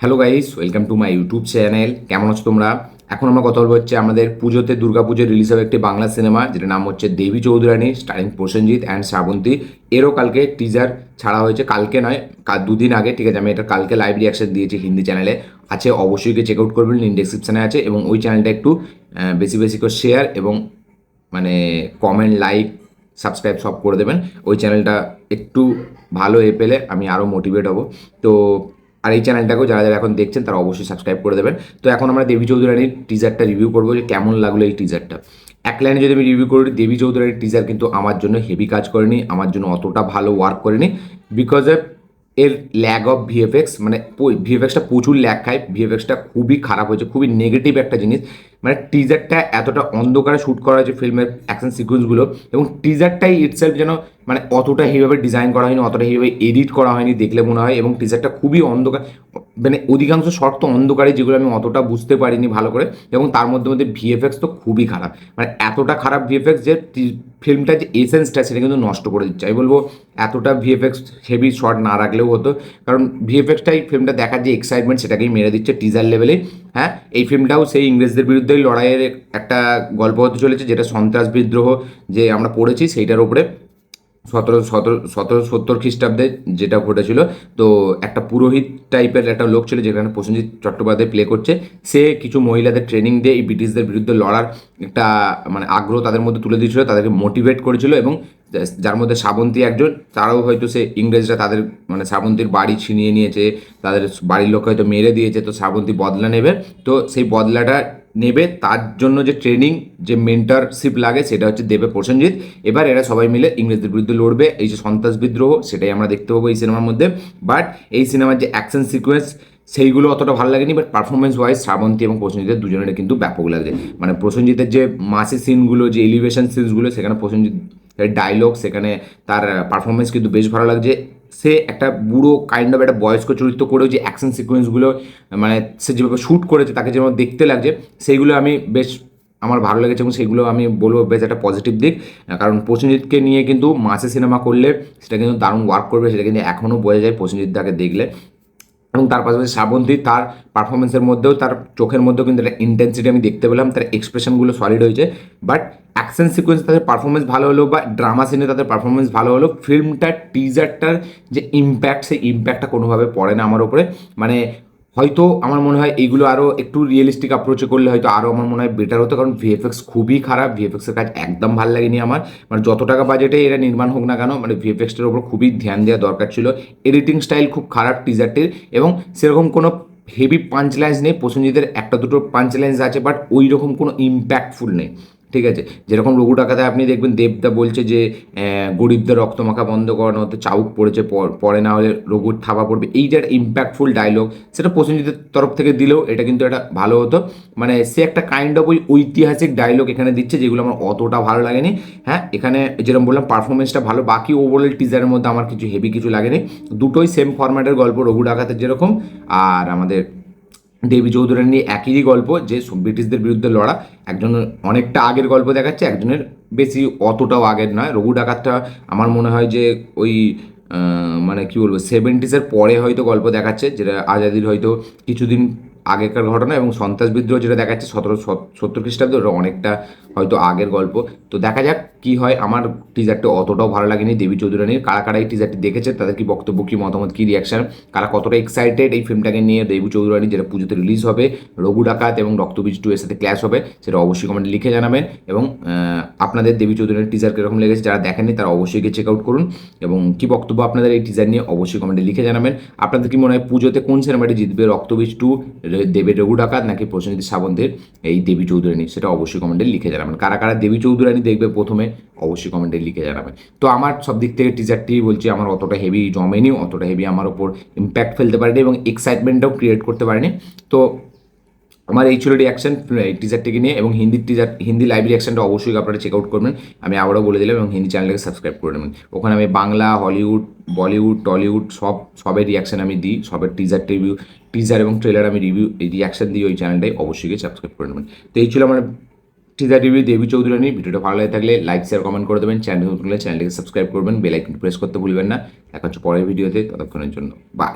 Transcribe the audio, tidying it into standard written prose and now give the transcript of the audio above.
Hello guys, welcome to my YouTube channel. কেমন আছো তোমরা? এখন আমরা কথা বলবো হচ্ছে আমাদের পুজোতে দুর্গাপুজোয় রিলিজ হবে একটি বাংলা সিনেমা, যেটার নাম হচ্ছে দেবী চৌধুরানী, স্টারিং প্রসেনজিৎ অ্যান্ড শ্রাবন্তী। এরও কালকে টিজার ছাড়া হয়েছে, কালকে নয়, দুদিন আগে। ঠিক আছে, আমি এটা কালকে লাইভ রিয়াকশন দিয়েছি হিন্দি চ্যানেলে, আছে অবশ্যই গিয়ে চেক আউট করবেন, লিঙ্ক ডেসক্রিপশানে আছে। এবং ওই চ্যানেলটা একটু বেশি বেশি করে শেয়ার এবং মানে কমেন্ট, লাইক, সাবস্ক্রাইব সব করে দেবেন। ওই চ্যানেলটা একটু ভালো পেলে আমি আরও মোটিভেট হব। তো আর এই চ্যানেলটাকেও যারা যারা এখন দেখছেন তারা অবশ্যই সাবস্ক্রাইব করে দেবেন। তো এখন আমরা দেবী চৌধুরানীর টিজারটা রিভিউ করবো, যে কেমন লাগলো এই টিজারটা। এক লাইনে যদি আমি রিভিউ করি, দেবী চৌধুরানীর টিজার কিন্তু আমার জন্য হেভি কাজ করেনি, আমার জন্য অতটা ভালো ওয়ার্ক করেনি, বিকজ এর ল্যাগ অফ ভিএফএক্স, মানে ভিএফএক্সটা প্রচুর ল্যাগ খায়, ভিএফএক্সটা খুবই খারাপ হয়েছে, খুবই নেগেটিভ একটা জিনিস। মানে টিজারটা এতটা অন্ধকারে শ্যুট করা হয়েছে ফিল্মের অ্যাকশন সিকোয়েন্সগুলো, এবং টিজারটাই ইটসেলফ যেন মানে অতটা হেভিভাবে ডিজাইন করা হয়নি, অতটা হেভিভাবে এডিট করা হয়নি দেখলে মনে হয়। এবং টিজারটা খুবই অন্ধকার, মানে অধিকাংশ শর্ট তো অন্ধকারে, যেগুলো আমি অতটা বুঝতে পারিনি ভালো করে। এবং তার মধ্যে মধ্যে ভিএফএক্স তো খুবই খারাপ, মানে এতটা খারাপ ভিএফএক্স যে ফিল্মটার যে এসেন্সটা সেটা কিন্তু নষ্ট করে দিচ্ছে। আমি বলবো এতটা ভিএফএক্স হেভি শর্ট না রাখলেও হতো, কারণ ভিএফএক্সটাই ফিল্মটা দেখার যে এক্সাইটমেন্ট সেটাকেই মেরে দিচ্ছে টিজার লেভেলে। হ্যাঁ, এই ফিল্মটাও সেই ইংরেজদের বিরুদ্ধে লড়াইয়ের একটা গল্প হতে চলেছে, যেটা সন্ত্রাস বিদ্রোহ যে আমরা পড়েছি সেইটার উপরে। 1770 খ্রিস্টাব্দে যেটা ঘটেছিল। তো একটা পুরোহিত টাইপের একটা লোক ছিল, যেখানে প্রসেনজিৎ চট্টোপাধ্যায় প্লে করছে। সে কিছু মহিলাদের ট্রেনিং দিয়ে এই ব্রিটিশদের বিরুদ্ধে লড়ার একটা মানে আগ্রহ তাদের মধ্যে তুলে দিয়েছিল, তাদেরকে মোটিভেট করেছিল। এবং যার মধ্যে শ্রাবন্তী একজন, তারাও হয়তো সে ইংরেজরা তাদের মানে শ্রাবন্তীর বাড়ি ছিনিয়ে নিয়েছে, তাদের বাড়ির লোক হয়তো মেরে দিয়েছে, তো শ্রাবন্তী বদলা নেবে। তো সেই বদলাটা নেবে, তার জন্য যে ট্রেনিং, যে মেন্টারশিপ লাগে, সেটা হচ্ছে দেবে প্রসেনজিৎ। এবার এরা সবাই মিলে ইংরেজদের বিরুদ্ধে লড়বে, এই যে সন্ত্রাস বিদ্রোহ, সেটাই আমরা দেখতে পাবো এই সিনেমার মধ্যে। বাট এই সিনেমার যে অ্যাকশন সিকোয়েন্স সেইগুলো অতটা ভালো লাগেনি, বাট পারফরমেন্স ওয়াইজ শ্রাবন্তী এবং প্রসেনজিতের দুজনের কিন্তু ব্যাপক লাগে। মানে প্রসেনজিতের যে মাসি সিনগুলো, যে এলিভেশন সিনসগুলো, সেখানে প্রসেনজিৎ ডায়লগ, সেখানে তার পারফরমেন্স কিন্তু বেশ ভালো লাগছে। সে একটা বুড়ো কাইন্ড অফ একটা বয়স্ক চরিত্র করেও যে অ্যাকশন সিকোয়েন্সগুলো মানে সে যেভাবে শ্যুট করেছে, তাকে যেভাবে দেখতে লাগছে, সেইগুলো আমি বেশ আমার ভালো লেগেছে। এবং সেগুলো আমি বলবো বেশ একটা পজিটিভ দিক, কারণ প্রসেনজিৎকে নিয়ে কিন্তু মাসে সিনেমা করলে সেটা কিন্তু দারুণ ওয়ার্ক করবে, সেটা কিন্তু এখনও বোঝা যায় প্রসেনজিৎদাকে দেখলে। এবং তার পাশাপাশি শ্রাবন্তী, তার পারফরমেন্সের মধ্যেও, তার চোখের মধ্যেও কিন্তু একটা ইন্টেন্সিটি আমি দেখতে পেলাম, তার এক্সপ্রেশনগুলো সলিড হয়েছে। বাট অ্যাকশন সিকোয়েন্স তাদের পারফরমেন্স ভালো হলো, বা ড্রামা সিনে তাদের পারফরমেন্স ভালো হলো, ফিল্মটার টিজারটার যে ইম্প্যাক্ট, সেই ইম্প্যাক্টটা কোনোভাবে পড়ে না আমার ওপরে। মানে হয়তো আমার মনে হয় এইগুলো আরও একটু রিয়েলিস্টিক অ্যাপ্রোচে করলে হয়তো আরও আমার মনে হয় বেটার হতো, কারণ ভিএফএক্স খুবই খারাপ, ভিএফএক্সের কাজ একদম ভালো লাগেনি আমার। মানে যত টাকা বাজেটে এরা নির্মাণ হোক না কেন, মানে ভিএফএক্সটার ওপর খুবই ধ্যান দেওয়া দরকার ছিল। এডিটিং স্টাইল খুব খারাপ টিজারটির, এবং সেরকম কোনো হেভি পাঞ্চ লাইন্স নেই। প্রসেনজিতের একটা দুটো পাঞ্চ লাইন্স আছে, বাট ওই রকম কোনো ইম্প্যাক্টফুল নেই। ঠিক আছে, যেরকম রঘু ডাকাতে আপনি দেখবেন দেবদা বলছে যে গরিবদের রক্তমাখা বন্ধ করানো হতে চাউক পড়েছে, পরে না হলে রঘুর থাবা পড়বে, এই যে একটা ইম্প্যাক্টফুল ডায়লগ, সেটা প্রসেনজিতের তরফ থেকে দিলেও এটা কিন্তু একটা ভালো হতো। মানে সে একটা কাইন্ড অফ ওই ঐতিহাসিক ডায়লগ এখানে দিচ্ছে, যেগুলো আমার অতটা ভালো লাগেনি। হ্যাঁ, এখানে যেরকম বললাম পারফরমেন্সটা ভালো, বাকি ওভারঅল টিজারের মধ্যে আমার কিছু হেভি কিছু লাগেনি। দুটোই সেম ফরম্যাটের গল্প, রঘু ডাকাতের যেরকম আর আমাদের দেবী চৌধুরানী নিয়ে একই গল্প, যে ব্রিটিশদের বিরুদ্ধে লড়া। একজনের অনেকটা আগের গল্প দেখাচ্ছে, একজনের বেশি অতটাও আগের নয়। রঘু ডাকাতটা আমার মনে হয় যে ওই মানে কী বলবো, 70s পরে হয়তো গল্প দেখাচ্ছে, যেটা আজাদির হয়তো কিছুদিন আগেকার ঘটনা। এবং সন্ত্রাস বিদ্রোহ যেটা দেখাচ্ছে 1770 খ্রিস্টাব্দে, ওটা অনেকটা হয়তো আগের গল্প। তো দেখা যাক কি হয়। আমার টিজারটা অতটাও ভালো লাগেনি দেবী চৌধুরানীর। কারা কারা এই টিজারটি দেখেছে, তাদের কি বক্তব্য, কি মতামত, কি রিয়াকশন, কারা কতটা এক্সাইটেড এই ফিল্মটাকে নিয়ে, দেবী চৌধুরানী যেটা পুজোতে রিলিজ হবে, রঘু ডাকাত এবং রক্তবীজ 2 এর সাথে ক্ল্যাশ হবে, সেটা অবশ্যই কমেন্টে লিখে জানাবেন। এবং আপনাদের দেবী চৌধুরানীর টিজার কীরকম লেগেছে, যারা দেখেননি তারা অবশ্যই গিয়ে চেক আউট করুন। এবং কি বক্তব্য আপনাদের এই টিজার নিয়ে অবশ্যই কমেন্টে লিখে জানাবেন। আপনাদের কি মনে হয় পুজোতে কোন সিনেমাটি জিতবে, রক্তবীজ 2 দেবের রঘু ডাকাত, নাকি প্রসেনজিৎ সাবন্তের এই দেবী চৌধুরানী, সেটা অবশ্যই কমেন্টে লিখে জানাবেন। কারা কারা দেবী চৌধুরানী দেখবে প্রথমে, অবশ্যই কমেন্টে লিখে জানাবেন। তো আমার সব দিক থেকে টিজারটি বলছি আমার অতটা হেভি জমেনি, অতটা হেভি আমার ওপর ইম্প্যাক্ট ফেলতে পারেনি, এবং এক্সাইটমেন্টটাও ক্রিয়েট করতে পারেনি। তো আমার এই ছিল রিয়াকশন টিজারটিকে নিয়ে। এবং হিন্দি লাইভ রিয়াকশনটা অবশ্যই আপনারা চেক আউট করবেন, আমি আবারও বলে দিলাম। এবং হিন্দি চ্যানেলটাকে সাবস্ক্রাইব করে নেবেন, ওখানে আমি বাংলা, হলিউড, বলিউড, টলিউড সবের রিয়াকশন আমি দিই, সবের টিজার এবং ট্রেলার আমি রিয়াকশন দিই ওই চ্যানেলটাই, অবশ্যই গিয়ে সাবস্ক্রাইব করে নেবেন। তো এই ছিল আমার টিজার রিভিউ দেবী চৌধুরানী। ভিডিওটা ভালো লাগে থাকলে লাইক, শেয়ার, কমেন্ট করে দেবেন। চ্যানেল নতুন হলে চ্যানেলটাকে সাবস্ক্রাইব করবেন, বেল আইকন প্রেস করতে ভুলবেন না। দেখা হচ্ছে পরের ভিডিওতে, ততক্ষণের জন্য বাই।